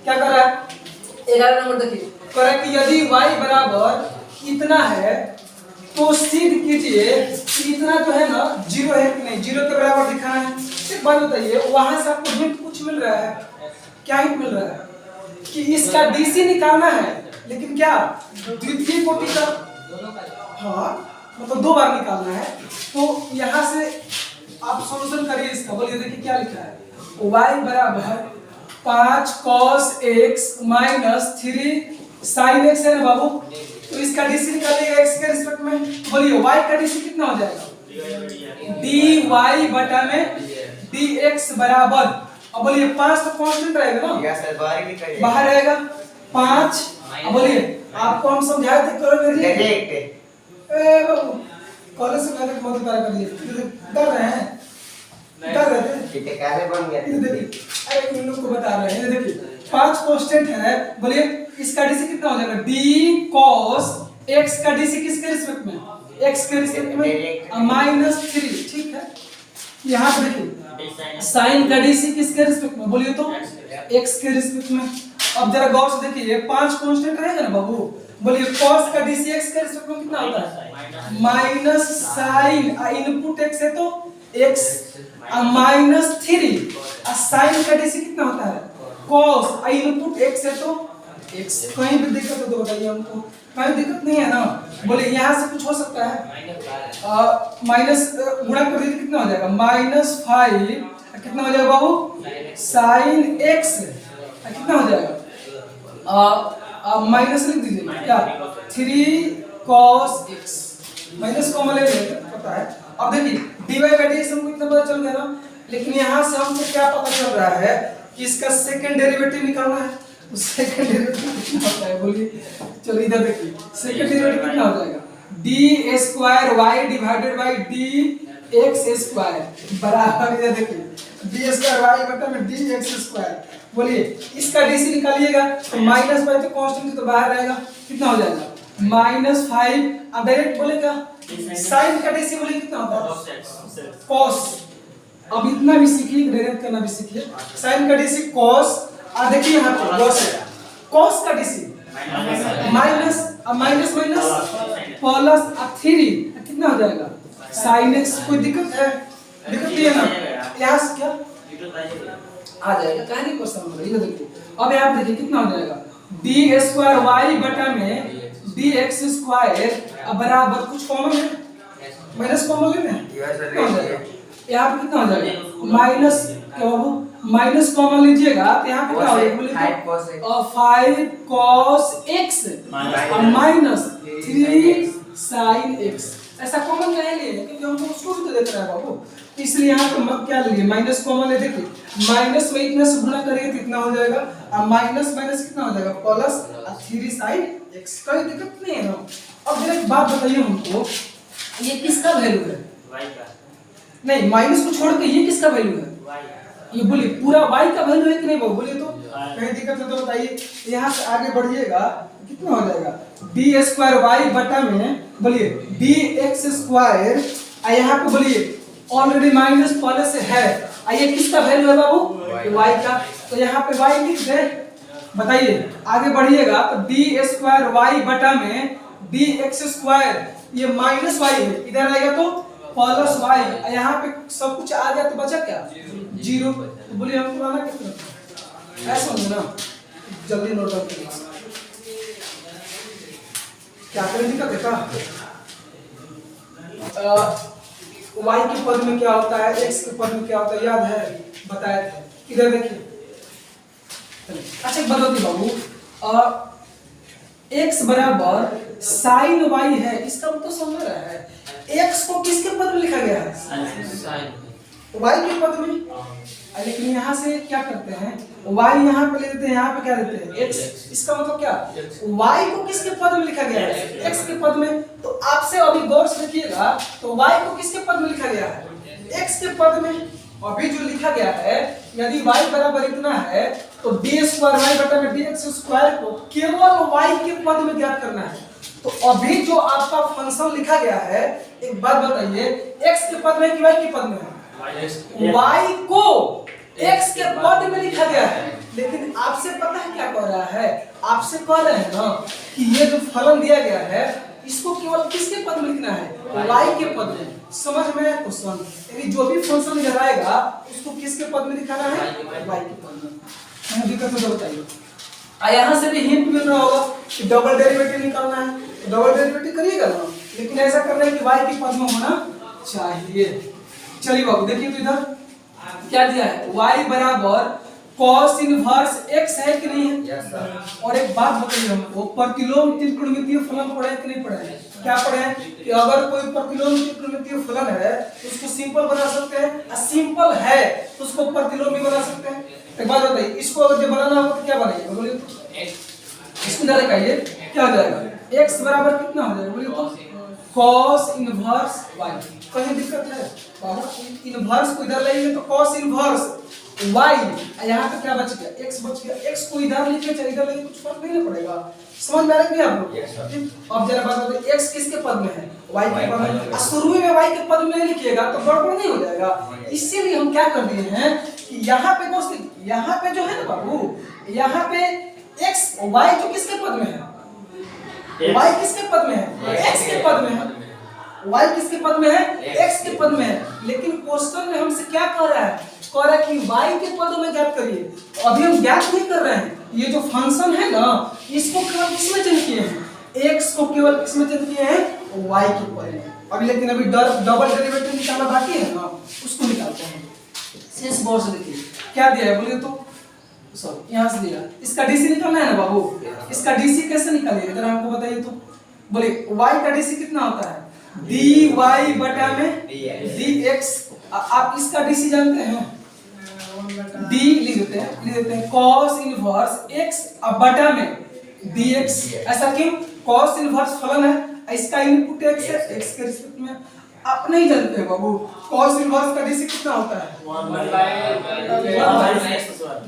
क्या कर रहा है 11 नंबर देखिए कह रहा है कि यदि y बराबर इतना है तो सिद्ध कीजिए कि इतना जो है ना जीरो है कि नहीं, जीरो के बराबर दिखाना है। एक बात बताइए वहां से आपको हिंट कुछ मिल रहा है, क्या हिंट मिल रहा है कि इसका डीसी निकालना है, लेकिन क्या द्वितीय कोटि का, हाँ मतलब 2 बार निकालना है। तो यहाँ से आप सॉल्यूशन करिए इसका, बोलिए देखिए क्या लिखा है y बराबर 5 cos x minus 3 sin x है ना बाबू, तो इसका डीसी निकालिएगा x के रिस्पेक्ट में, बोलिए y का डीसी कितना हो जाएगा dy बटा में dx बराबर, अब बोलिए 5 तो कांस्टेंट रहेगा ना, बाहर रहेगा 5। अब बोलिए आपको हम समझाए थे बाबू कॉलेज से पहले बहुत बार कर लिए, डर रहे हैं डर रहे थे कैसे बन गया, अरे इन लोग को बता रहे हैं देखिए 5 कांस्टेंट है, बोलिए इसका डीसी कितना हो जाएगा d cos x का डीसी किसके रिस्पेक्ट में, x के रिस्पेक्ट में माइनस 3, ठीक है। यहाँ पे देखिए sin का डीसी किसके रिस्पेक्ट में, बोलिए तो x के रिस्पेक्ट में। अब जरा गौर से देखिए 5 कांस्टेंट रहेगा ना बाबू, बोलिए cos का डीसी x के रिस्पेक्ट में कितना होता है माइनस sin, इनपुट x है तो x माइनस 3, sin का डीसी कितना होता है cos, इनपुट x है तो x। कहीं भी दिक्कत हो तो बताइए हमको, कहीं दिक्कत नहीं है ना, बोलिए यहाँ से कुछ हो सकता है माइनस गुणा कर दीजिए कितना हो जाएगा -5, कितना हो जाएगा बाबू sin x, कितना हो जाएगा माइनस लिख दीजिए क्या 3 cos x, माइनस कॉमन ले लेते पता है। अब देखिए dy का ds हमको इतना पता चल गया ना, लेकिन यहाँ से हमको क्या पता चल रहा है कि इसका सेकंड डेरिवेटिव निकालना है, तो सेकंड डेरिवेटिव कितना होता है बोलिए, चलो इधर देखिए सेकंड डेरिवेटिव कितना हो जाएगा d square y divided by dx square बराबर, इधर देखिए d स्क्वायर y बटा में dx स्क्वायर, बोलिए इसका डीसी निकालिएगा तो -5 तो कांस्टेंट तो बाहर रहेगा, कितना हो जाएगा -5। अब डायरेक्ट बोलेगा sin का डीसी बोले कितना होता है cos, अब इतना भी सीखिए डायरेक्ट करना भी सीखिए, sin का डीसी cos, और देखिए यहाँ पे cos का डीसी माइनस, अब माइनस माइनस प्लस 3, कितना हो जाएगा sin x। कोई दिक्कत है, दिक्कत नहीं है ना, यहाँ से क्या आ जाएगा, क्या नहीं क्वेश्चन हो रहा है, देखिए अब यहाँ पे देखिए कितना हो जाएगा d स्क्वायर y बटा में dx स्क्वायर बराबर कुछ कॉमन है, माइनस कॉमन लेना है, यहाँ पे कितना हो जाएगा माइनस, क्या बाबू माइनस कॉमन लीजिएगा तो यहाँ पे क्या हो जाएगा 5 cos x minus 3 sin x, ऐसा कॉमन नहीं लिए क्योंकि हमको उसको भी तो देख रहा है बाबू, इसलिए यहाँ पे मत क्या लिए माइनस कॉमन ले, देखिए माइनस में इतना से गुणा करेंगे तो इतना हो जाएगा, और माइनस माइनस कितना हो जाएगा प्लस 3 sin x, कोई दिक्कत नहीं है ना। अब जरा एक बात बताइए हमको, ये किसका वैल्यू है y का, नहीं माइनस को छोड़ के ये किसका वैल्यू है y का, ये बोलिए पूरा y का वैल्यू है कि नहीं बाबू, बोलिए तो कहीं दिक्कत है तो बताइए। यहाँ से आगे बढ़िएगा कितना हो जाएगा d स्क्वायर y बटा में बोलिए dx स्क्वायर, यहाँ पे बोलिए ऑलरेडी माइनस पहले से है, ये किसका वैल्यू है बाबू y का, तो यहाँ पे y लिख दे, बताइए आगे बढ़िएगा तो d स्क्वायर y बटा में dx स्क्वायर, ये माइनस y है, इधर आएगा तो प्लस y, यहाँ पे सब कुछ आ गया तो बचा क्या 0, तो बोलिए हमको आना कितना, ऐसा होगा ना, जल्दी नोट डाउन करिए क्या करें दिक्कत है का y के पद में क्या होता है, x के पद में क्या होता है, याद है बताया था, इधर देखिए। अच्छा बताओ बाबू x बराबर sin y है, इसका मतलब समझ रहा है x को किसके पद में लिखा गया है y के पद में, लेकिन यहाँ से क्या करते हैं y यहाँ पे ले देते हैं, यहाँ पे क्या देते हैं x, इसका मतलब क्या y को किसके पद में लिखा गया है x के पद में, तो आपसे अभी गौर से देखिएगा तो y को किसके पद में लिखा गया है x के पद में, अभी जो लिखा गया है यदि y बराबर इतना है तो d स्क्वायर y बटा में dx स्क्वायर को केवल y के पद में ज्ञात करना है। तो अभी जो आपका फंक्शन लिखा गया है, एक बात बताइए x के पद में कि y के पद में है, y को x के पद में लिखा गया है, लेकिन आपसे पता है क्या कह रहा है, आपसे कह रहे हैं ना कि ये जो फलन दिया गया है इसको केवल किसके पद में लिखना है, y के पद में। समझ में आया क्वेश्चन? यानी जो भी फंक्शन इधर आएगा उसको किसके पद में लिखाना है, y के पद में। हमें दिक्कत हो तो बताइए। यहाँ से भी हिंट मिल रहा होगा कि डबल डेरिवेटिव निकालना है, तो डबल डेरिवेटिव करिएगा ना, लेकिन ऐसा करना है कि y के पद में होना चाहिए। चलिए बाबू देखिए तो इधर क्या दिया है, y बराबर cos इनवर्स x है कि नहीं है? Yes sir. और एक बात बताइए हमको, प्रतिलोम त्रिकोणमितीय फलन पढ़े हैं कि नहीं पढ़े हैं? क्या पढ़े हैं कि अगर कोई प्रतिलोम त्रिकोणमितीय फलन है तो उसको सिंपल बना सकते हैं, सिंपल है तो उसको प्रतिलोम भी बना सकते हैं। एक बात बताइए, इसको अगर जब बनाना होगा तो क्या बनाइएगा बोलिए तो? इसको इधर लिखाइए, क्या हो जाएगा, x बराबर कितना हो जाएगा बोलिए तो? cos inverse y। कहीं दिक्कत है बाबू? इनवर्स को इधर लाइए तो cos इनवर्स y, यहाँ पे क्या बच गया, x बच गया। x को इधर लिखे चाहे इधर लिखे कुछ फर्क नहीं पड़ेगा। समझ में आ रहा है आप लोग? अब जरा बात बताइए, x किसके पद में है, y के पद में। शुरू में y के पद में लिखिएगा तो गड़बड़ नहीं हो जाएगा। इसीलिए हम क्या कर दिए हैं कि यहाँ पे दोस्त, यहाँ पे जो है ना बाबू, यहाँ पे x y जो किसके पद में है, y किसके पद में है, x के पद में है। y किसके पद में है, x के पद में है। लेकिन क्वेश्चन में हमसे क्या कह रहा है, कह रहा है कि y के पदों में ज्ञात करिए। अभी हम ज्ञात नहीं कर रहे हैं, ये जो फंक्शन है ना इसको केवल किसमें चेंज किए हैं, x को केवल किसमें चेंज किए हैं, y के पद में। अभी लेकिन अभी डबल डेरिवेटिव निकालना बाकी है ना, उसको निकालते हैं। शेष वर्ष देखिए क्या दिया है बोलिए तो, सॉरी यहाँ से दिया, इसका डीसी निकालना है ना बाबू। इसका डीसी कैसे निकालिए जरा हमको बताइए तो। बोलिए y का डीसी कितना होता है, dy बटा में dx। आप इसका डीसी जानते हैं, d लिख देते हैं cos इनवर्स x अब बटा में dx। ऐसा क्यों, cos इनवर्स फलन है, इसका इनपुट x है, x के रिस्पेक्ट में। आप नहीं जानते हैं बाबू cos इनवर्स का डीसी कितना होता है,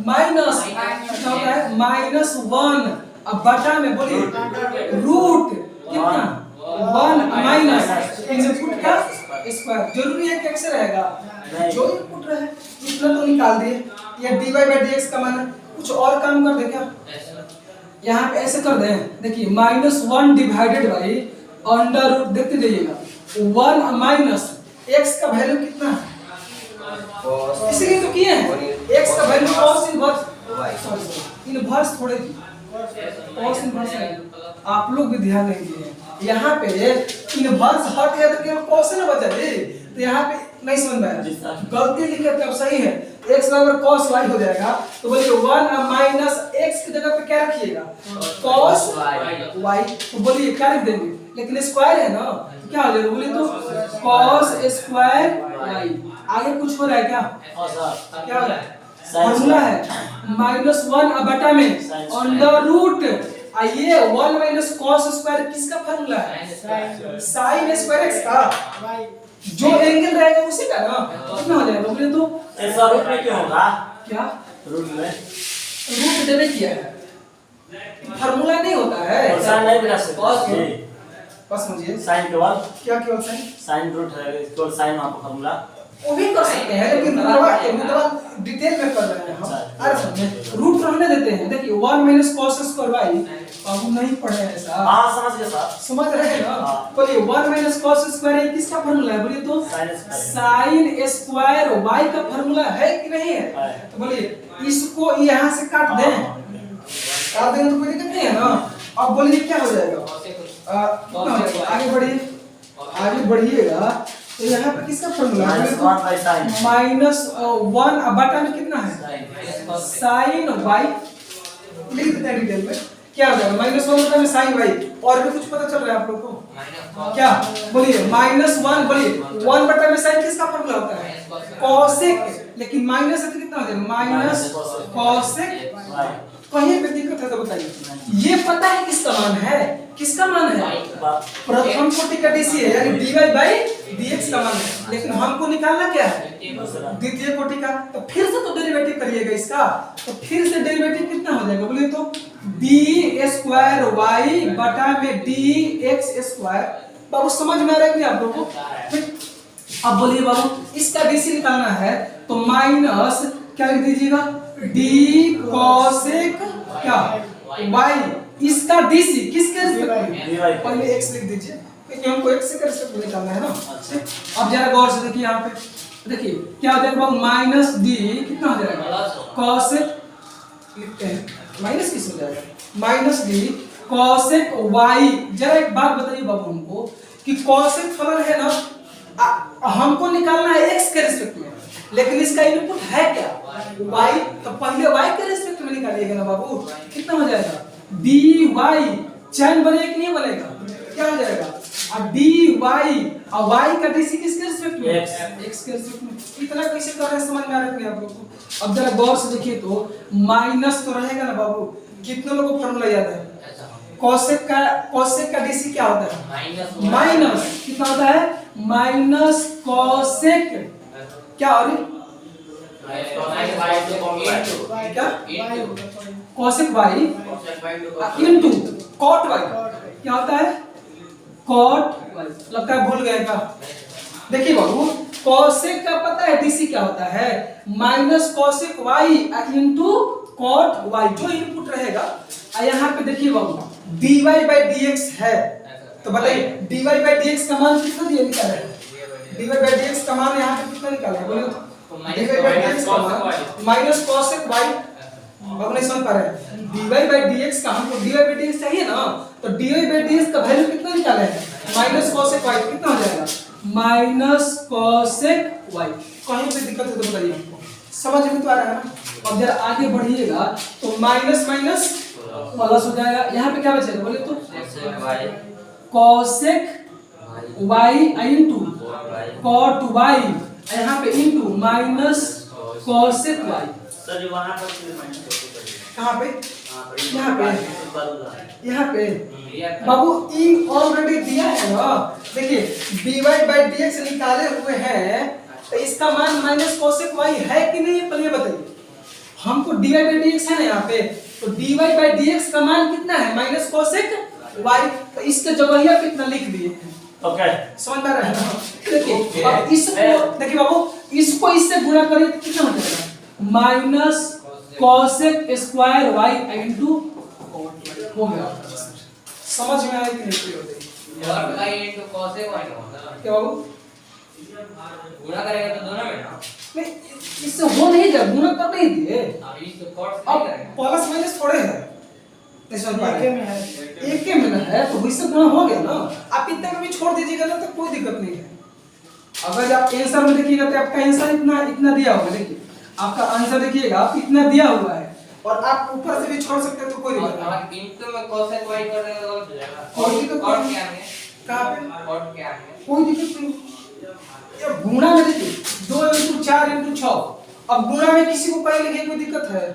माइनस कितना होता है, -1 अब बटा में बोलिए रूट कितना, 1 माइनस इनपुट का स्क्वायर। जरूरी है कि x रहेगा, जो इनपुट रहे इतना तो निकाल दिए। ये dy by dx का मान है, कुछ और काम कर दे क्या, यहाँ पे ऐसे कर दें, देखिए -1 डिवाइडेड बाई अंडर रूट, देखते जाइएगा 1 माइनस x का वैल्यू कितना है, इसलिए तो किए हैं x का वैल्यू cos इनवर्स, इनवर्स थोड़े cos इनवर्स है। आप लोग भी ध्यान नहीं दिए, यहाँ पे इनवर्स हट गया तो केवल cos ना बचा जी, तो यहाँ पे नहीं समझ में आया, गलती लिखे तो सही है, x बराबर cos y हो जाएगा। तो बोलिए 1 माइनस x की जगह पे क्या रखिएगा, cos y। तो बोलिए क्या लिख देंगे, लेकिन स्क्वायर है ना तो क्या हो जाएगा बोलिए तो cos स्क्वायर y। आगे कुछ हो रहा है क्या, क्या हो रहा है, फॉर्मूला है -1 बटा में अंडर रूट, आइए 1 माइनस cos स्क्वायर किसका फार्मूला है, sin स्क्वायर x का, जो एंगल रहेगा उसी का ना, कितना हो जाएगा बोलिए तो। ऐसा रूट में क्यों होगा, क्या रूट में रूट देने किया है, फार्मूला नहीं होता है, साइन नहीं बना सकते बस समझिए साइन केवल, क्या केवल साइन, साइन रूट है केवल साइन वहां पर फार्मूला वो भी कर सकते हैं, लेकिन मुद्दा डिटेल में कर रहे हैं हम। अरे समझे, रूट रहने देते हैं। देखिए 1 माइनस cos स्क्वायर y, अब नहीं पढ़े हैं ऐसा, हां समझ गए सर, समझ रहे हैं ना। बोलिए 1 माइनस cos स्क्वायर किसका फार्मूला है बोलिए तो, sin स्क्वायर y का फार्मूला है कि नहीं है। तो बोलिए इसको यहां से काट दें, काट देंगे तो कोई दिक्कत नहीं है ना। अब बोलिए क्या हो जाएगा, कितना हो जाएगा, आगे बढ़िए, आगे बढ़िएगा तो यहाँ पे किसका फार्मूला है, -1 अब बटा में कितना है, sin y। लिख देते हैं डिटेल में, क्या हो जाएगा -1 बटा में sin y। और भी कुछ पता चल रहा है आप लोग को क्या, बोलिए -1, बोलिए 1 बटा में sin किसका फार्मूला होता है, cosec, लेकिन माइनस है तो कितना हो जाएगा, -cosec। कहीं पे दिक्कत है तो बताइए, ये पता है किसका मान है, किसका मान है, प्रथम कोटि का डीसी है, यानी dy by dx का मान है। लेकिन हमको निकालना क्या है, द्वितीय कोटि का। तो फिर से तो डेरिवेटिव करिएगा इसका, तो फिर से डेरिवेटिव कितना हो जाएगा बोलिए तो, d स्क्वायर y बटा में dx स्क्वायर। बाबू समझ में आ रहा है कि आप लोगों को। अब बोलिए बाबू इसका डीसी निकालना है तो माइनस क्या लिख दीजिएगा, डी कॉसेक क्या वाई, इसका डीसी किसके रिस्पेक्ट में, dy पहले एक्स लिख दीजिए क्योंकि हमको एक्स के रिस्पेक्ट में निकालना है ना। अब जरा गौर से देखिए यहाँ पे, देखिए क्या हो जाएगा माइनस डी, कितना हो जाएगा कॉसेक, लिखते हैं माइनस किस हो जाएगा माइनस डी कॉसेक वाई। जरा एक बात बताइए बाबू हमको कि कॉसेक फलन है ना, हमको निकालना है एक्स के रिस्पेक्ट में, लेकिन इसका इनपुट है क्या y, तो पहले y के रिस्पेक्ट में निकालिएगा ना बाबू। कितना हो जाएगा dy, चैन बनेगा कि नहीं बनेगा, क्या हो जाएगा dy और y का dc किसके रिस्पेक्ट में x के रिस्पेक्ट में। इतना कैसे कर रहे हैं समझ में आ रहा है आप लोग को। अब जरा गौर से देखिए तो माइनस तो रहेगा ना बाबू, कितने लोगों को फॉर्मूला याद है कोसेक का dc क्या होता है माइनस, कितना होता है माइनस कोसेक क्या, और क्या cosec y into cot y, क्या होता है कॉट, लगता है भूल गए का। देखिए बाबू कोसेक का पता है डीसी क्या होता है minus cosec y into cot y, जो इनपुट रहेगा। यहाँ पे देखिए बाबू dy by dx है, तो बताइए dy by dx का मान कितना दिया निकाला है, dy by dx का मान यहाँ पे कितना निकाला है बोलिए तो dy by dx का मान माइनस कोसेक y, अब नहीं समझ पा रहे हैं dy by dx का, हमको dy by dx चाहिए ना, तो dy by dx का वैल्यू कितना निकाला है माइनस कोसेक y, कितना हो जाएगा माइनस कोसेक y। कहीं पे दिक्कत है तो बताइए हमको, समझ में तो आ रहा है ना। अब जरा आगे बढ़िएगा तो माइनस माइनस प्लस हो जाएगा, यहाँ पे क्या बचेगा बोले तो cosec y into cot y, यहाँ पे into minus cosec y। Sir जो वहां पर कहाँ पे यहाँ पे बाबू ई ऑलरेडी दिया है ना, देखिए dy by dx निकाले हुए हैं, तो इसका मान माइनस कोसेक y है कि नहीं पहले बताइए। हमको dy by dx है ना यहाँ पे, तो dy by dx का मान कितना है माइनस कोसेक y, तो इसके जगह कितना लिख दिए हैं। ओके समझ में आ रहा है ना। देखिए अब इसको देखिए बाबू, इसको इससे गुणा करें तो कितना हो जाएगा minus cosec square y into हो गया। समझ में आया कि नहीं और y इनटू cos y क्या बाबू, गुणा करेंगे तो दोनों में ना, नहीं इससे हो नहीं जाए, गुणा कर नहीं दिए, अब इस cos से अब नहीं करेंगे प्लस माइनस थोड़े है, एक के में है तो इससे गुणा हो गया ना। आप इतने में भी छोड़ दीजिएगा ना तो कोई दिक्कत नहीं है। अगर आप आंसर में देखिएगा तो आपका आंसर इतना दिया होगा, देखिए आपका आंसर देखिएगा इतना दिया हुआ है, और आप ऊपर से भी छोड़ सकते हैं तो कोई दिक्कत नहीं। अब इनटू में cos y कर देंगे तो हो जाएगा कोई दिक्कत cot नहीं। क्या है कहाँ पे cot क्या है कोई दिक्कत नहीं। ये गुणा में देखिए 2 × 4 × 6, अब गुणा में किसी को पहले लिखे कोई दिक्कत है,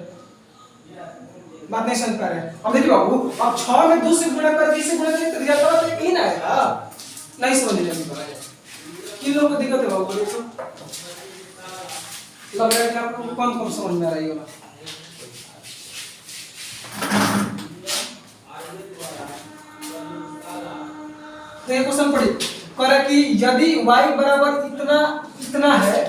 बात नहीं समझ पा रहे हैं। अब देखिए बाबू, अब 6 में 2 से गुणा कर 20 से गुणा करें तो रिजल्ट आएगा तो 3 आएगा, नहीं समझ रहे किन लोगों को दिक्कत है बाबू बोलिए तो। लग रहा है कि आपको कौन समझ में आ रही होगा। तो ये क्वेश्चन पढ़िए, कह रहा कि यदि y बराबर इतना है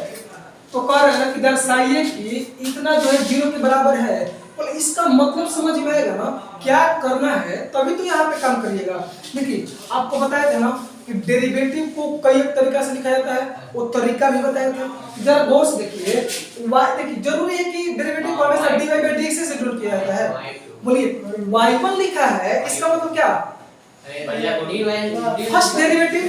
तो कह रहे हैं कि दर्शाइए कि इतना जो है 0 के बराबर है। तो इसका मतलब समझ में आएगा ना क्या करना है, तभी तो यहाँ पे काम करिएगा। देखिए आपको बताया था ना कि डेरिवेटिव को कई एक तरीका से लिखा जाता है, वो तरीका भी बताया था। जरा गौर से देखिए, देखिए जरूरी है कि डेरिवेटिव को हमेशा dy by dx से जोड़ किया जाता है। बोलिए y1 लिखा है, इसका मतलब क्या फर्स्ट डेरिवेटिव,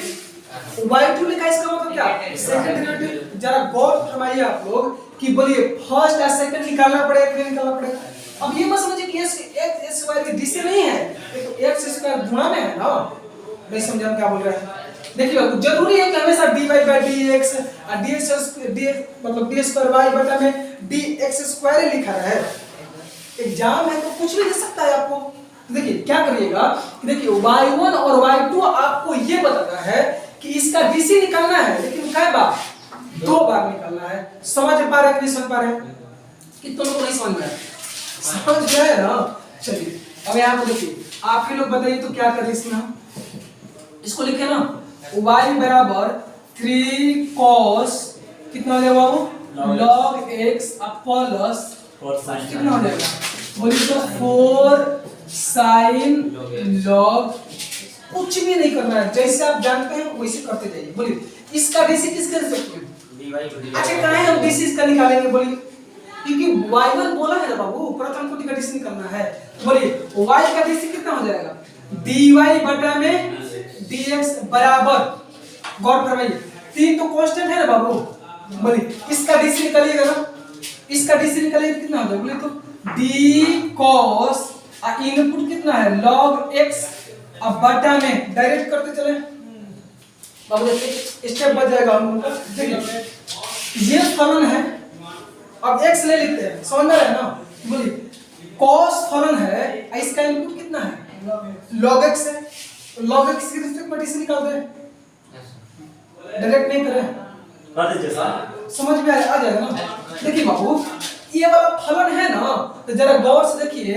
y2 लिखा है, इसका मतलब क्या सेकंड डेरिवेटिव। जरा गौर फरमाइए आप लोग कि बोलिए फर्स्ट या सेकंड निकालना पड़ेगा कि नहीं निकालना पड़ेगा। अब ये मत समझिए कि x स्क्वायर की dc नहीं है, तो x स्क्वायर गुणा में है ना, नहीं समझ हम क्या बोल रहे हैं। देखिए बाबू जरूरी है कि हमेशा dy by dx dx मतलब d स्क्वायर y बटा में dx स्क्वायर ही लिखा रहे। एग्जाम है तो कुछ भी दे सकता है आपको। देखिए क्या करिएगा कि देखिए y1 और y2 आपको ये बताना है कि इसका dc निकालना है, लेकिन क्या बार 2 बार निकालना है। समझ पा रहे हैं कि नहीं समझ पा रहे हैं, कितने लोग नहीं समझ में आया, समझ गए ना। चलिए अब यहाँ पर देखिए आप ही लोग बताइए तो क्या करें इसमें, हम इसको लिखे ना y बराबर 3 cos कितना हो जाएगा बाबू log x प्लस कितना हो जाएगा? बोलिए तो 4 sin log, कुछ भी नहीं करना है, जैसे आप जानते हैं वैसे करते जाइए। बोलिए इसका डीसी किसके रिस्पेक्ट में? अच्छा कहाँ है हम डीसी इसका निकालेंगे? बोलिए क्योंकि y1 बोला है ना बाबू, प्रथम कोटि का डीसी निकालना है। बोलिए y का डीसी कितना हो जाएगा? dy बटा में dx बराबर, गौर करवाइए, 3 तो कांस्टेंट है ना बाबू। बोलिए इसका डीसी निकालिएगा ना, इसका डीसी निकालिए कितना हो जाएगा? बोलिए तो d cos, इनपुट कितना है? log x, अब बटा में डायरेक्ट करते चले बाबू, देखिए स्टेप बच जाएगा हम लोग का। देखिए ये फलन है, अब x ले लेते हैं, समझ में आया ना? बोलिए cos फलन है, इसका इनपुट कितना है? log x है, log x की रिस्पेक्ट में डीसी निकाल दे, डायरेक्ट नहीं करें, कर दीजिए सर। समझ में आ जाएगा ना? देखिए बाबू ये वाला फलन है ना, तो जरा गौर से देखिए,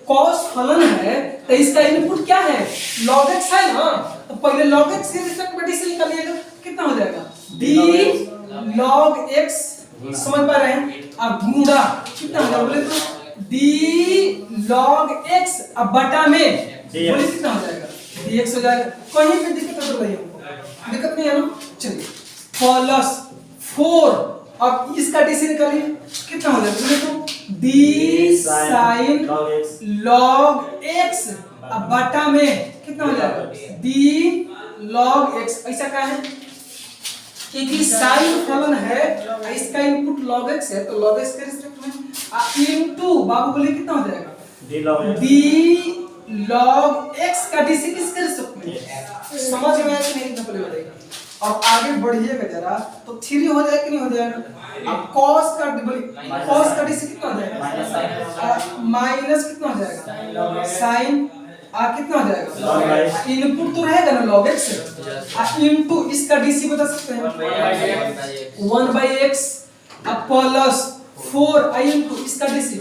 cos फलन है तो इसका इनपुट क्या है? log x है ना, तो पहले log x की रिस्पेक्ट में डीसी निकालिएगा, कितना हो जाएगा? d log x, समझ पा रहे हैं? अब गुणा कितना हो जाएगा? बोले तो d log x, अब बटा में बोले कितना हो जाएगा? dx हो जाएगा। कहीं पे दिक्कत तो नहीं हमको, दिक्कत नहीं है ना? चलिए प्लस 4, अब इसका डीसी निकालिए, कितना हो जाएगा? बोले तो d sin log x, अब बटा में कितना हो जाएगा? d log x। ऐसा क्या है? क्योंकि साइन फलन है, इसका इनपुट log x है, तो log x के रिस्पेक्ट में इनटू बाबू बोले कितना हो जाएगा? d log x का डीसी किसके रिस्पेक्ट में? समझ में आया कि नहीं? तो बोले बताइए। अब आगे बढ़िएगा जरा, तो 3 हो जाएगा कि नहीं हो जाएगा? अब cos का cos का डीसी कितना हो जाएगा? माइनस कितना हो जाएगा? sin कितना हो जाएगा? इनपुट तो रहेगा ना log x, इनटू इसका डीसी बता सकते हैं 1/x, अब प्लस 4 इनटू इसका डीसी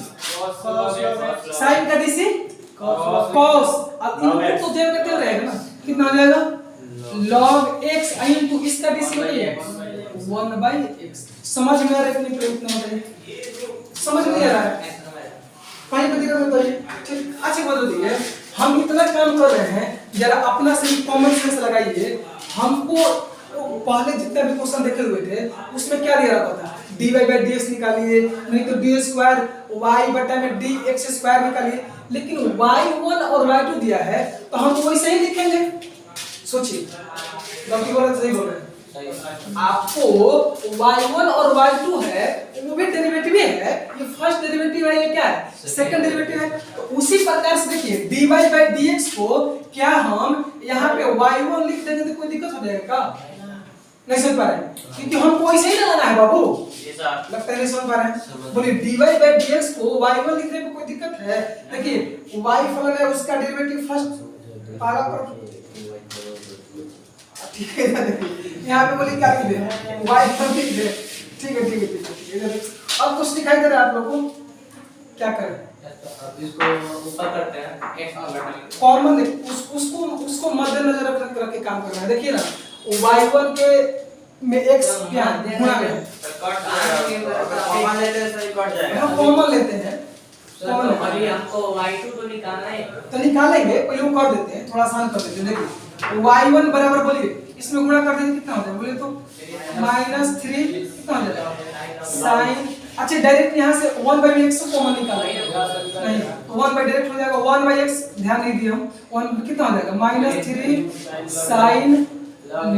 sin का डीसी cos, अब इनपुट तो जेब का रहेगा ना, कितना हो जाएगा? log x इनटू इसका डीसी 1/x। समझ में आ रहा है कि नहीं? प्रयत्न बताइए, समझ में आ रहा है? कहीं पे दिक्कत बताइए। ठीक, अच्छा बता दीजिए, हम इतना काम कर रहे हैं, जरा अपना सही कॉमन सेंस लगाइए। हमको पहले जितने भी क्वेश्चन देखे हुए थे उसमें क्या दिया रहता था? dy/dx निकालिए, नहीं तो d² y बटा में dx² निकालिए, लेकिन y1 और y2 दिया है तो हम तो वैसे ही लिखेंगे। सोचिए, गलती बोल रहे सही बोल रहे हैं? आपको y1 और y2 है, वो भी डेरिवेटिव है, ये फर्स्ट डेरिवेटिव है, ये क्या है? सेकंड डेरिवेटिव है। तो उसी प्रकार से देखिए dy/dx को क्या हम यहाँ पे y1 लिख देंगे तो कोई दिक्कत हो जाएगा क्या? नहीं समझ पा रहे हैं? क्योंकि हमको ऐसे ही लगाना है बाबू, लगता है नहीं समझ पा रहे हैं? बोलिए dy/dx को y1 लिखने में कोई दिक्कत है? देखिए y फलन है, उसका डेरिवेटिव फर्स्ट पारा पर, ठीक है ना? देखिए यहाँ पे बोलिए क्या लिख दे? y1 लिख दे, ठीक है ठीक है ठीक है। अब कुछ दिखाई दे रहा है आप लोगों को? क्या करें? इसको ऊपर करते हैं, x का बटा में कॉमन उसको मद्देनजर रख के काम करना है। देखिए ना y1 के में x क्या गुणा में कॉमन लेते हैं सही कट जाएगा। हम कॉमन लेते हैं, तो अभी हमको y2 तो निकालना है, तो निकालेंगे, पहले वो कर देते हैं, थोड़ा आसान कर देते हैं। देखिए y1 बराबर बोलिए इसमें गुणा कर देंगे कितना हो जाएगा? बोलिए तो -3 कितना हो जाएगा? sin, अच्छा डायरेक्ट यहाँ से 1/x को कॉमन निकालेंगे, नहीं 1 डायरेक्ट हो जाएगा 1/x, ध्यान नहीं दिए हम, 1 कितना हो जाएगा? -3 sin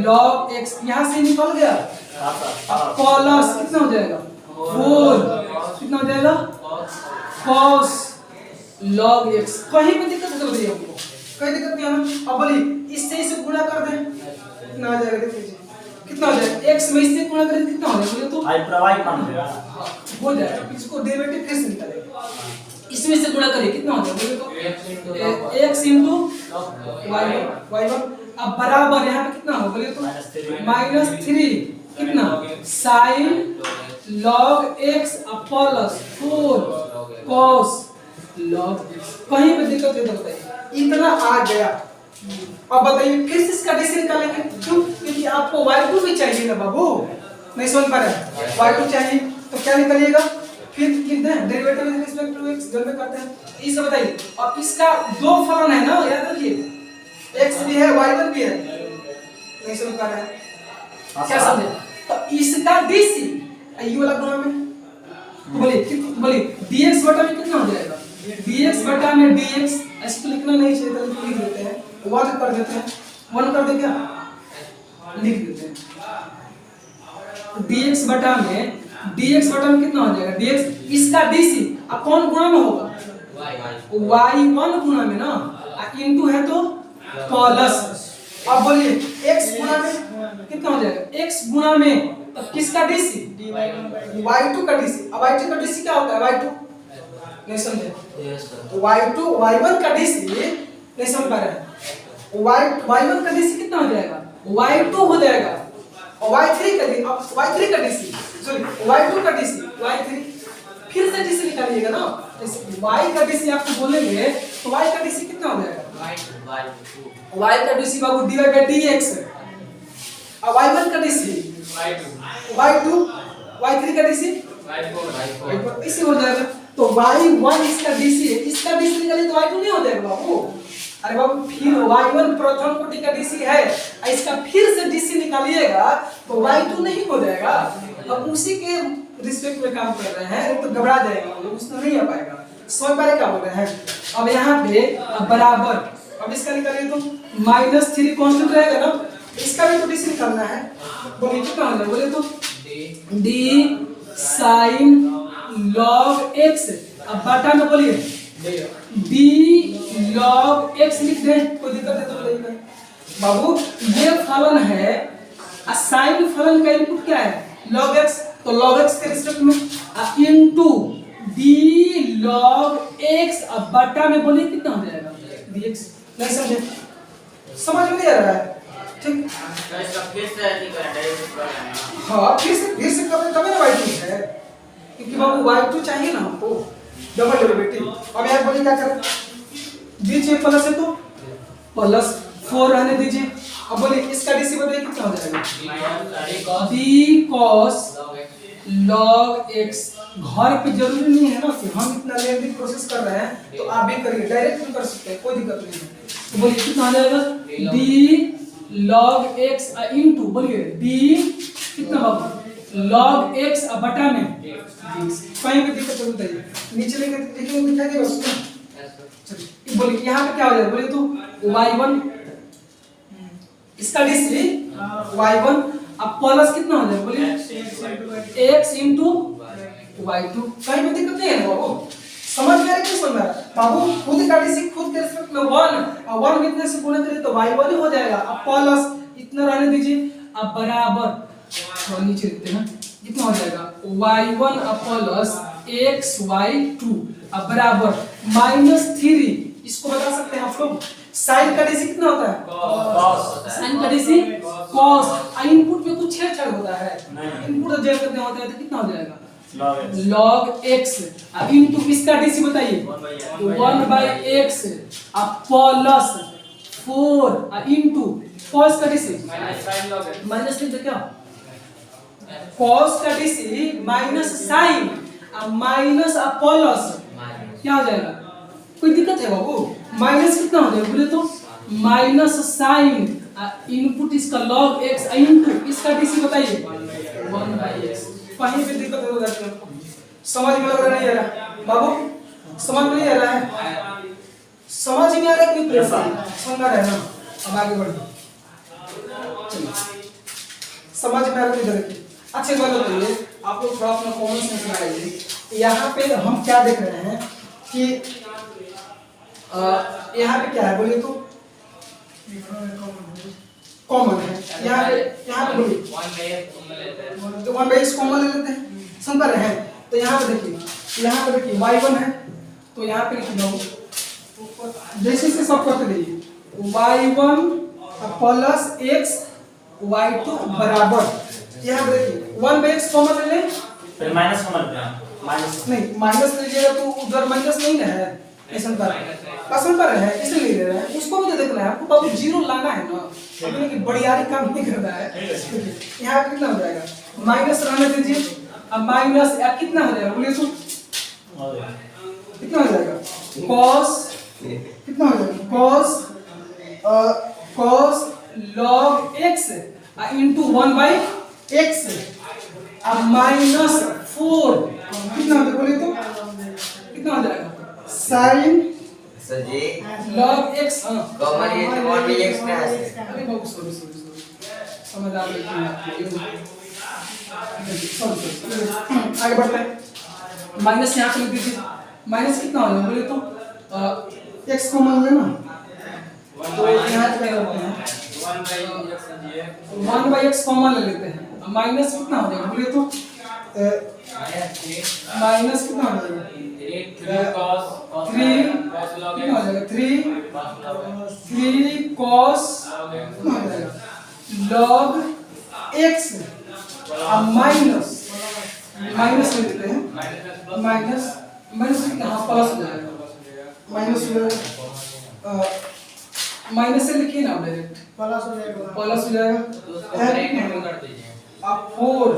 log x, यहाँ से निकल गया, अब प्लस कितना हो जाएगा? 4 कितना हो जाएगा? cos log x। कहीं पे दिक्कत हो रही है हमको? कोई दिक्कत नहीं है ना? अब बोलिए इससे इसे गुणा कर दें, कितना आ जाएगा? देखिए कितना हो जाएगा? x में इससे गुणा करें कितना हो जाएगा? तो आई प्रवाही कम हो जाएगा, हो जाएगा। इसको डेरिवेटिव कैसे निकालेंगे? इसमें से गुणा करिए, कितना हो जाएगा? तो x y1, अब बराबर यहाँ पे कितना होगा? बोलिए तो -3 कितना? sin log x plus 4 cos log x। कहीं पे दिक्कत है तो बताइए, इतना आ गया। अब बताइए किस इसका डीसी निकालेंगे? क्यों? क्योंकि आपको y2 भी चाहिए ना बाबू, नहीं समझ पा रहे? y2 चाहिए तो क्या निकालिएगा? फिर लिख दें derivative with respect to x जब में करते हैं इसे बताइए। और इसका दो फलन है ना, याद रखिए x भी है y1 भी है, नहीं समझ पा रहे हैं क्या समझे? तो इसका dc ये वाला गुणा में तो बोलिए dx बटा में कितना हो जाएगा? dx बटा में dx, इसको लिखना नहीं चाहिए तो लिख देते हैं 1 कर देते हैं, 1 कर दे क्या लिख देते हैं। dx बटा में कितना हो जाएगा? dx इसका dc अब कौन गुणा में होगा? y1 गुणा में ना, इनटू है तो प्लस। अब बोलिए x गुणा में कितना हो जाएगा? x गुणा में तो किसका dc? y2 का dc। अब y2 का dc क्या होता है? y2 नहीं समझे? y2 y1 का dc नहीं समझ पा रहे हैं? y1 का dc कितना हो जाएगा? y2 हो जाएगा। और y3 का dc, अब y3 का dc सॉरी y2 का dc y3 फिर से dc निकालिएगा ना, y का dc आपको बोलेंगे तो y का dc कितना हो जाएगा? y का dc Babu dy by dx। अब y1 का dc y2 y3 का dc y4 इसी हो जाएगा। तो y1 इसका dc है, इसका dc निकालिए तो y2 नहीं हो जाएगा बाबू। अरे बाबू फिर y1 प्रथम कोटि का dc है, इसका फिर से dc निकालिएगा तो y2 नहीं हो जाएगा। अब उसी के रिस्पेक्ट में काम कर रहे हैं तो घबरा जाएगा हम लोग, उसमें नहीं आ पाएगा। समझ पा रहे क्या बोल रहे हैं? अब यहाँ पे बराबर, अब इसका निकालिए तो -3 कांस्टेंट रहेगा ना, इसका भी तो dc निकालना है। बोलिए कितना होगा? बोले तो d sin log x, अब बटा में बोलिए d log x लिख दें, कोई दिक्कत है तो बताइए बाबू। ये फलन है, साइन फलन का इनपुट क्या है? log x, तो log x के रिस्पेक्ट में इनटू d log x, अब बटा में बोलिए कितना हो जाएगा? dx। नहीं समझे? समझ में नहीं आ रहा है? ठीक, तो इसका फिर से नहीं करना है, हाँ फिर से करें तभी ना y2 है, क्योंकि बाबू y2 चाहिए ना हमको डबल डेरिवेटिव। अब यार बोलिए क्या करें? दीजिए प्लस है तो प्लस 4 रहने दीजिए। अब बोलिए इसका dc बताइए कितना हो जाएगा? d cos log x। घर पे जरूरी नहीं है ना कि हम इतना लेंथी प्रोसेस कर रहे हैं, तो आप भी करिए, डायरेक्ट भी कर सकते हैं, कोई दिक्कत नहीं है। तो बोलिए कितना हो जाएगा? d log x इनटू बोलिए d कितना होगा? log x बटा में कहीं पे दिक्कत तो बताइए, नीचे लेके देखिए दिखाई देगा उसमें। चलिए बोलिए यहाँ पे क्या हो जाएगा? बोलिए तो y1 इसका dc y1, अब प्लस कितना हो जाएगा? बोलिए x into y2। कहीं पे दिक्कत नहीं है बाबू, समझ में आ रहा है? क्यों समझ में आ रहा है बाबू? खुद का dc खुद के रिस्पेक्ट में 1 और 1 कितने से गुणा करें तो y1 हो जाएगा। अब प्लस इतना रहने दीजिए, अब बराबर थोड़ा नीचे लिखते हैं, कितना हो जाएगा? y1 प्लस xy2, अब बराबर -3। इसको बता सकते हैं आप लोग, साइन का dc कितना होता है? cos। साइन का dc cos। इनपुट में कुछ छेड़छाड़ होता है, इनपुट जेड करते होता है तो कितना हो जाएगा? log x। अब इनटू इसका dc बताइए 1/x, अब प्लस 4 इनटू cos का dc माइनस लिख दे क्या? cos का dc माइनस साइन, अब माइनस अब प्लस क्या हो जाएगा? कोई दिक्कत है बाबू? माइनस कितना हो जाएगा? बोले तो माइनस साइन इनपुट इसका log x इनटू इसका dc बताइए 1/x। कहीं पे दिक्कत हो जाती है, समझ में लग रहा नहीं आ रहा बाबू? समझ में नहीं आ रहा है? समझ में आ रहा है कि परेशान समझ रहा है ना? अब आगे बढ़िए, समझ में आ रहा है इधर की। अच्छे बात बताइए, आप लोग थोड़ा अपना कॉमन सेंस लगाइए। यहाँ पे हम क्या देख रहे हैं कि यहाँ पे क्या है? बोलिए तो कॉमन है। यहाँ पे बोलिए तो 1/x कॉमन ले लेते हैं, समझ रहे हैं? तो यहाँ पे देखिए y1 है तो यहाँ पे लिख दो, जैसे से सब करते रहिए y1 प्लस x y2 बराबर, यहाँ पे देखिए 1/x कॉमन ले लें, फिर माइनस कॉमन माइनस नहीं माइनस लीजिएगा तो उधर माइनस नहीं ना है, ऐसा कर रहे हैं इसलिए ले रहे हैं, उसको भी तो देखना है आपको बाबू, जीरो लाना है ना, अभी कि बढ़ियारी काम नहीं कर रहा है। यहाँ कितना हो जाएगा? माइनस रहने दीजिए, अब माइनस कितना हो जाएगा? बोलिए तो और कितना हो जाएगा cos कितना हो जाएगा cos log x into 1/x minus 4 कितना हो जाएगा बोलिए तो कितना हो जाएगा sin सर जी log x कॉमन ये तो 1/x का है अरे बाबू सॉरी समझ आ गई सॉरी आगे बढ़ते हैं माइनस यहाँ पे लिख दीजिए माइनस कितना हो जाएगा बोलिए तो x को मान लेना तो यहाँ पे क्या करते हैं 1/x कॉमन ले लेते हैं माइनस कितना हो जाएगा बोलिए तो माइनस कितना हो जाएगा 3 कितना हो जाएगा 3 cos कितना हो जाएगा log x माइनस ले लेते हैं माइनस कितना हाँ प्लस हो जाएगा माइनस से लिखिए ना डायरेक्ट प्लस हो जाएगा अब 4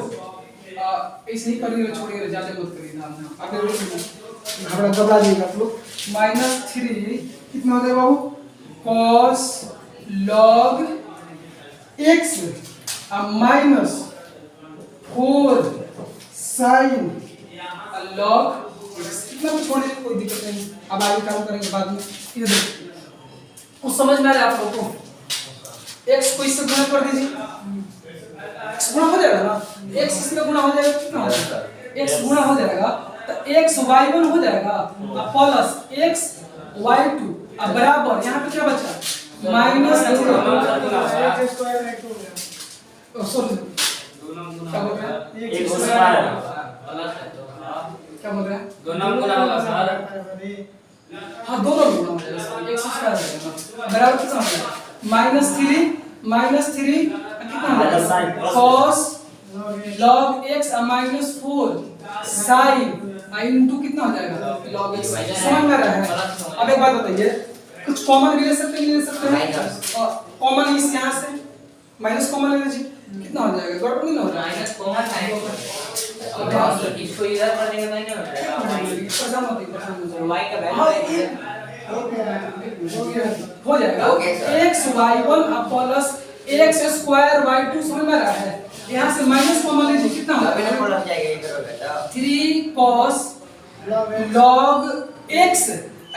ऐसे ही करिए छोड़िए ज्यादा मत करिए ना आगे घबरा जाइएगा आप लोग -3 कितना हो जाएगा बाबू cos log x minus 4 sin log x कितना भी छोड़िए कोई दिक्कत नहीं अब आगे काम करेंगे बाद में ये देखिए कुछ समझ में आ रहा है आप लोगों को x को इससे गुणा कर दीजिए x गुणा हो जाएगा ना x इससे गुणा हो जाएगा कितना हो जाएगा x गुणा हो जाएगा तो x y1 हो जाएगा प्लस x y2 अब बराबर यहाँ पे क्या बचा माइनस सॉरी क्या बोल रहे हैं एक स्क्वायर क्या बोल रहे हैं दोनों गुना होगा सर हाँ दोनों गुना हो जाएगा x स्क्वायर हो जाएगा बराबर कितना हो जाएगा -3 कितना हो जाएगा cos log x -4 sin into कितना हो जाएगा log x समझ में आ रहा है अब एक बात बताइए कुछ कॉमन भी ले सकते हैं और कॉमन इस यहाँ से माइनस कॉमन ले लीजिए कितना हो जाएगा गड़बड़ नहीं हो रहा है माइनस कॉमन है इसको इधर कर देंगे तो नहीं हो जाएगा y का वैल्यू हो जाएगा x y1 plus x square y2 समझ में आ रहा है यहाँ से माइनस कॉमन लीजिए कितना हो अभी ना जाएगा प्लस जाएगा इधर बेटा 3 cos log x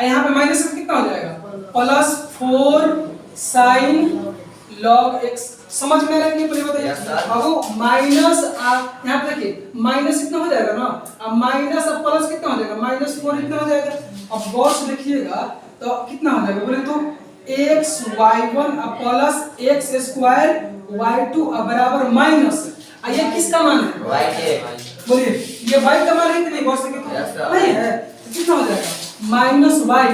यहाँ पे माइनस कितना हो जाएगा प्लस 4 sin log x समझ में आ रहा है नहीं बताइए अब माइनस यहाँ पे देखिए माइनस कितना हो जाएगा ना अब माइनस अब प्लस कितना हो जाएगा -4 कितना हो जाएगा अब गौर से देखिएगा तो कितना हो जाएगा बोले तो x y1 plus x square y2 बराबर माइनस ये किसका मान है y के बोलिए ये y का मान है कि नहीं गौर से कितना नहीं है तो कितना हो जाएगा -y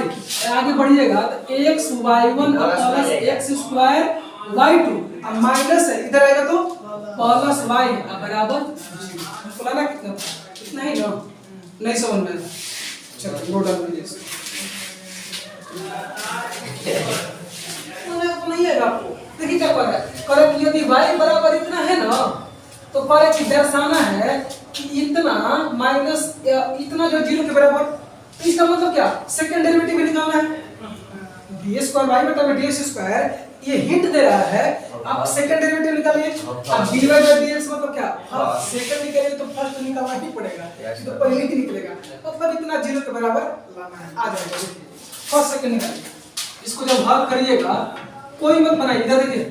आगे बढ़िएगा तो x y1 plus x square y2 अब माइनस है इधर आएगा तो प्लस y बराबर फलाना कितना इतना ही ना नहीं समझ में चलो नोट डाल दीजिए नहीं है आपको देखिए क्या कर रहा है करे कि यदि y बराबर इतना है ना तो करे कि दर्शाना है कि इतना माइनस इतना जो 0 के बराबर तो इसका मतलब क्या सेकंड डेरिवेटिव निकालना है d स्क्वायर y बटा में ds स्क्वायर ये हिंट दे रहा है आप सेकंड डेरिवेटिव निकालिए अब dy by dx मतलब क्या सेकंड निकालिए तो फर्स्ट निकालना ही पड़ेगा तो पहले ही निकलेगा मतलब इतना 0 के बराबर लाना है आ जाएगा फर्स्ट सेकंड निकालिए इसको जब हल करिएगा कोई मत बनाइए इधर देखिए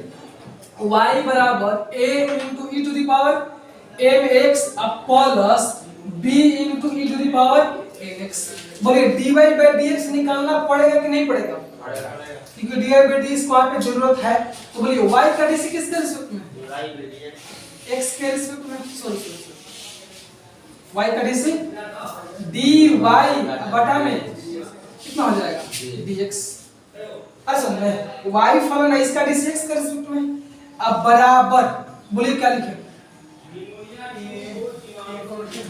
y बराबर a into e to the power mx plus b into e to the power nx बोलिए dy by dx निकालना पड़ेगा कि नहीं पड़ेगा क्योंकि dy by d स्क्वायर पे जरूरत है तो बोलिए y का dc किसके रिस्पेक्ट में x के रिस्पेक्ट में सॉरी y का dc dy बटा में कितना हो जाएगा dx अरे समझ में y फलन है इसका dc x के रिस्पेक्ट में अब बराबर बोलिए क्या लिखे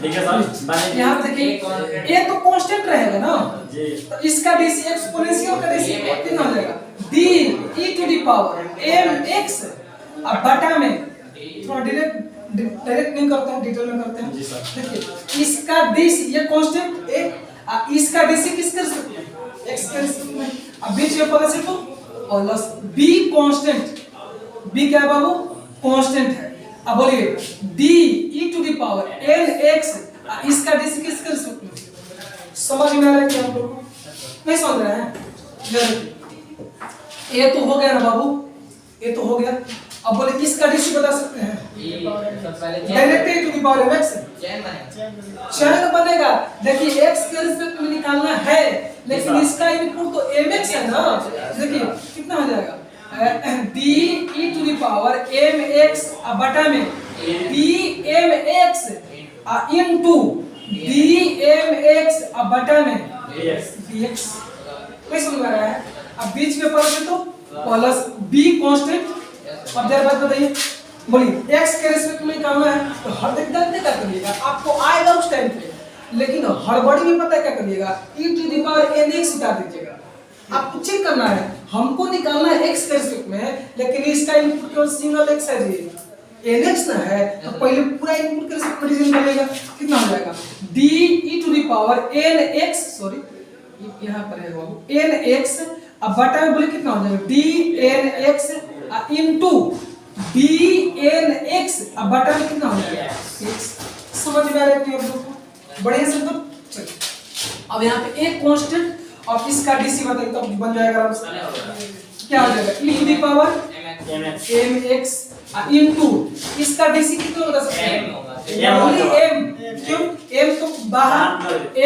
देखिए सर यहाँ पे देखिए ये तो कांस्टेंट रहेगा ना जी तो इसका dc एक्सपोनेंशियल का dc कितना हो जाएगा d e to the power mx अब बटा में थोड़ा डायरेक्ट नहीं करते हैं डिटेल में करते हैं जी सर। देखिए इसका dc ये कांस्टेंट इसका डीसी किसके रिस्पेक्ट में, एक्स के रिस्पेक्ट में। अब बीच में प्लस है तो प्लस बी कांस्टेंट, बी क्या है बाबू, कांस्टेंट है। अब बोलिए d e to the power n x, इसका डीसी किसके रिस्पेक्ट में, समझ में आ रहा है क्या आप लोग को, नहीं समझ रहे हैं। ये तो हो गया ना बाबू, ये तो हो गया। अब बोले इसका डीसी बता सकते हैं, direct e to the power m x chain बनेगा। देखिए x के रिस्पेक्ट में निकालना है, लेकिन इसका इनपुट तो mx है ना। देखिए कितना हो जाएगा, d e to the power mx बटा में dmx इनटू dmx बटा में dx। कोई समझ आ रहा है। अब बीच में प्लस है तो प्लस b कांस्टेंट। अब जरा बात बताइए, बोलिए x के रिस्पेक्ट में निकालना है तो हर देखते क्या करिएगा, आपको आएगा उस टाइम पे, लेकिन हड़बड़ी में पता है क्या करिएगा, e to the power nx उतार दीजिएगा। आपको चेक करना है, हमको निकालना है x के रिस्पेक्ट में, लेकिन इसका इनपुट केवल सिंगल x है जी, nx ना है तो पहले पूरा इनपुट के रिस्पेक्ट में निकालिएगा। कितना हो जाएगा, d e to the power nx, sorry यहाँ पर है बाबू nx, अब बटा में बोले कितना हो जाएगा dnx इनटू dnx, अब बटा में कितना हो जाएगा x। समझ में आ रहा है कि आप लोग को बढ़िया से। तो चलिए अब यहाँ पे एक कांस्टेंट और इसका डीसी बताइए तो बन जाएगा आराम से। क्या हो जाएगा e to the power mx into इसका डीसी कितना बता सकते हैं, ओनली m। क्यों, m तो बाहर,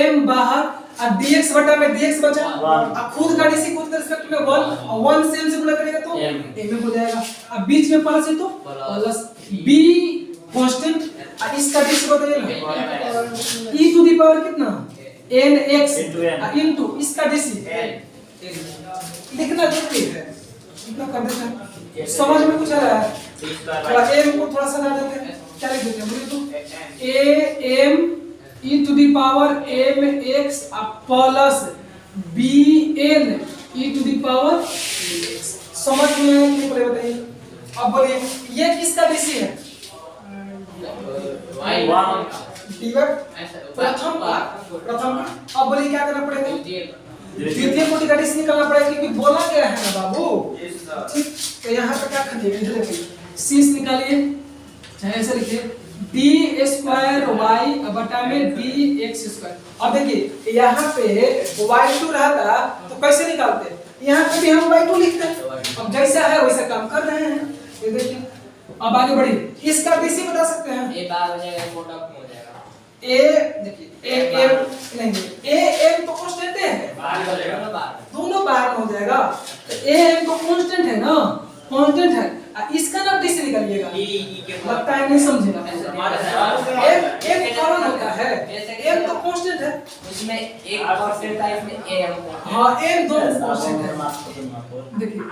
m बाहर और dx बटा में dx बचा, अब खुद का डीसी खुद के रिस्पेक्ट में 1 और 1 से m से गुणा करेगा तो m हो जाएगा। अब बीच में प्लस है तो प्लस b कांस्टेंट और इसका डीसी बताइए ना, e टू द पावर कितना nx इनटू इसका डीसी लिखना जरूरी है, इतना कर देते हैं। समझ में कुछ आ रहा है, थोड़ा m को थोड़ा सा हटा देते हैं, क्या लिख देते हैं बोलिए तो am e to the power mx plus bn e to the power x। समझ में आया कि नहीं बताइए। अब बोलिए ये किसका डीसी है, प्रथम का। अब बोलिए क्या करना पड़ेगा, द्वितीय कोटि का डीसी निकालना पड़ेगा, क्योंकि बोला गया है ना बाबू। ठीक, तो यहाँ पे क्या करिएगा, इधर देखिए शीश निकालिए, चाहे ऐसे लिखिए d स्क्वायर y बटा में dx स्क्वायर। अब देखिए यहाँ पे y2 रहता तो कैसे निकालते, यहाँ पे भी हम y2 लिखते हैं। अब जैसा है वैसा काम कर रहे हैं, ये देखिए। अब आगे बढ़िए, इसका डीसी बता सकते हैं, ये बाहर हो जाएगा, मोटा हो जाएगा। a देखिए a m नहीं, a m तो कांस्टेंट है, दोनों बाहर में हो जाएगा। तो a m तो कांस्टेंट है ना, कांस्टेंट है। इसका ना डीसी निकालिएगा, लगता है नहीं समझेगा। m कॉमन होता है, m तो कांस्टेंट है, उसमें एक परसेंट है, इसमें am हाँ m दोनों कांस्टेंट है। देखिए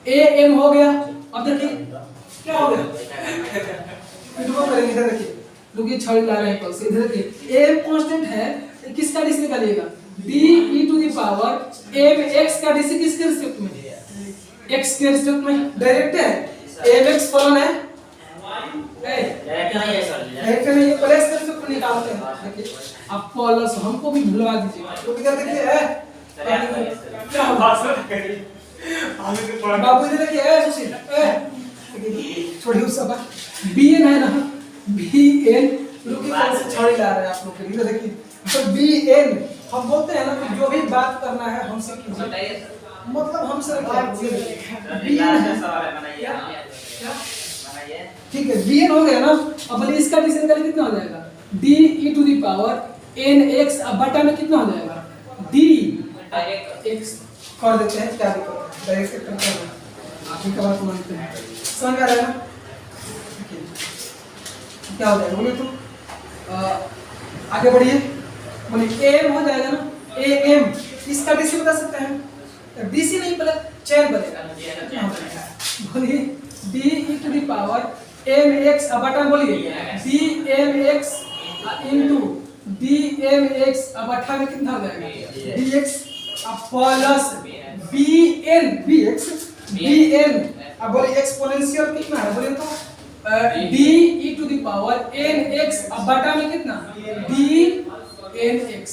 a m हो गया। अब देखिए क्या हो गया, इधर करेंगे, इधर देखिए, रुकिए छड़ी ला रहे हैं कल से। इधर देखिए m कांस्टेंट है, किसका डीसी निकालिएगा, d e to the power mx का डीसी किसके रिस्पेक्ट में, x के रिस्पेक्ट में डायरेक्ट है। mx फलन है, डायरेक्ट नहीं, प्लस के रिस्पेक्ट में निकालते हैं। देखिए अब प्लस हमको भी भुलवा दीजिए, तो इधर देखिए क्या होगा बाबू, इधर देखिए सुशील छोड़िए उस सब bn है ना, bn रुकिए कौन से छड़ी ला रहे हैं आप लोग के लिए। देखिए तो bn हम बोलते हैं ना कि जो भी बात करना है हमसे कीजिए, मतलब हमसे bn है, ठीक है bn हो गया ना। अब बोलिए इसका डिसीजन करें कितना हो जाएगा, d e to the power nx बटा में कितना हो जाएगा dx कर देते हैं, क्या दिक्कत है, डायरेक्ट करते हैं, आप ही का बात मानते हैं। समझ आ रहा है ना, क्या हो जाएगा बोलिए तो आगे बढ़िए। बोलिए am हो जाएगा ना, am इसका डीसी बता सकते हैं, डीसी नहीं पहले चैन बनेगा। बोलिए d e to the power mx बटा, बोलिए dmx इनटू dmx बटा में कितना हो जाएगा dx plus bn bx bn। अब बोलिए एक्सपोनेंशियल कितना है, बोलिए तो d e to the power nx बटा में कितना dnx।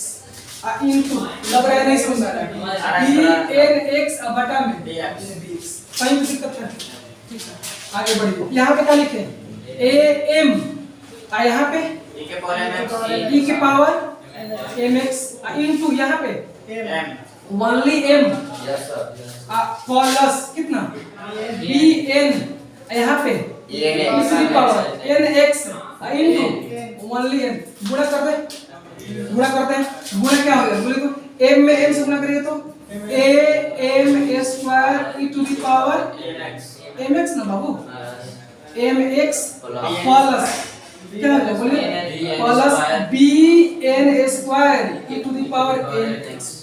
इनटू लग रहा है नहीं समझ में आ रहा है बी एन एक्स बटा में dx कहीं भी दिक्कत है ठीक है आगे बढ़िए यहाँ पे क्या लिखे ए एम यहाँ पे e के पावर mx e की पावर एम एक्स इनटू यहाँ पे m only m yes sir plus कितना बी एन यहाँ पे दूसरी power n x into only n गुणा कर दे गुणा करते हैं गुणा क्या होगा बोले तो m में m से गुणा करेंगे तो a m square e to the power mx ना बाबू mx प्लस क्या होगा बोलिए plus bn square e to the power nx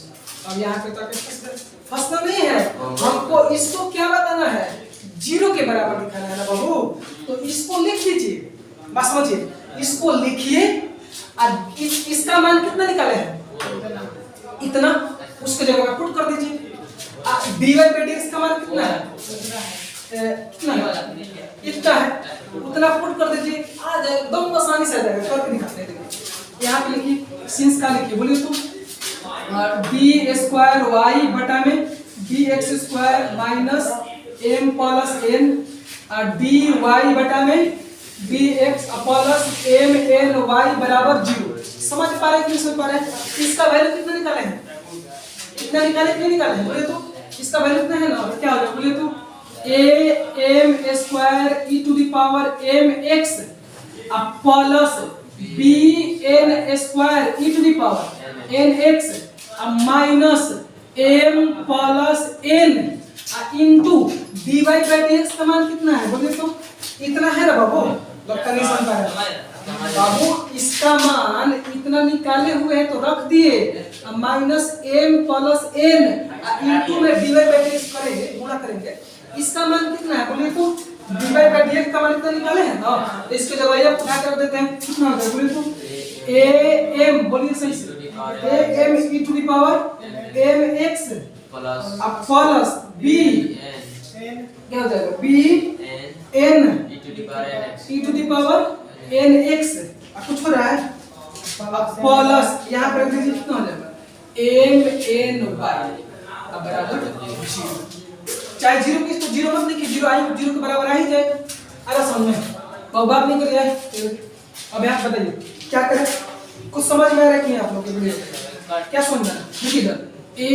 अब यहाँ पे तक फंसना नहीं है हमको इसको क्या बताना है जीरो के बराबर दिखाना है ना बाबू तो इसको लिख लीजिए बस समझिए इसको लिखिए और इसका मान कितना निकाले हैं इतना उसके जगह में पुट कर दीजिए dy by dx का मान कितना है कितना इतना है उतना पुट कर दीजिए आ जाएगा एकदम आसानी से आ जाएगा करके दिखाते हैं देखिए यहाँ पे लिखिए सिंस का लिखिए बोलिए तो d स्क्वायर y बटा में dx square minus m plus n dy बटा में dx plus m n y बराबर 0 समझ पा रहे हैं कि समझ पा रहे हैं इसका वैल्यू कितना निकाले हैं कितना निकाले कि नहीं निकाले हैं बोले तो इसका वैल्यू कितना है ना क्या हो जाएगा बोले तो a m square e to the power m x plus b n square e to the power n x minus m plus n into dy by dx का मान कितना है बोले तो इतना है ना बाबू लगता नहीं समझ पा रहे बाबू इसका मान इतना निकाले हुए हैं तो रख दिए minus m plus n into में dy by dx करेंगे गुणा करेंगे इसका मान कितना है बोले तो dy by dx का मान कितना निकाले हैं ना तो इसके जगह ये उठा कर देते हैं कितना होगा बोले तो am बोलिए सही से am e to the power mx plus b क्या हो जाएगा b n e to the power nx कुछ हो रहा है प्लस यहाँ पर रख दीजिए कितना हो जाएगा m n y बराबर 0 चाहे 0 की तो 0 मत लिखिए 0 आई 0 के बराबर आ ही जाएगा अरे समझ में तो बात नहीं करिए अब यहाँ बताइए क्या करें कुछ समझ में आ रहा है कि नहीं आप लोग के लिए क्या समझना देखिए इधर a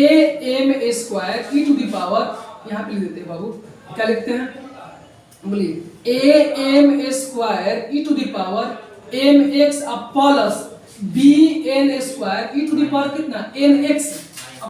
m square e to the power यहाँ पे लिख देते हैं बाबू क्या लिखते हैं बोलिए a m square e to the power m x plus b n square e to the power कितना n x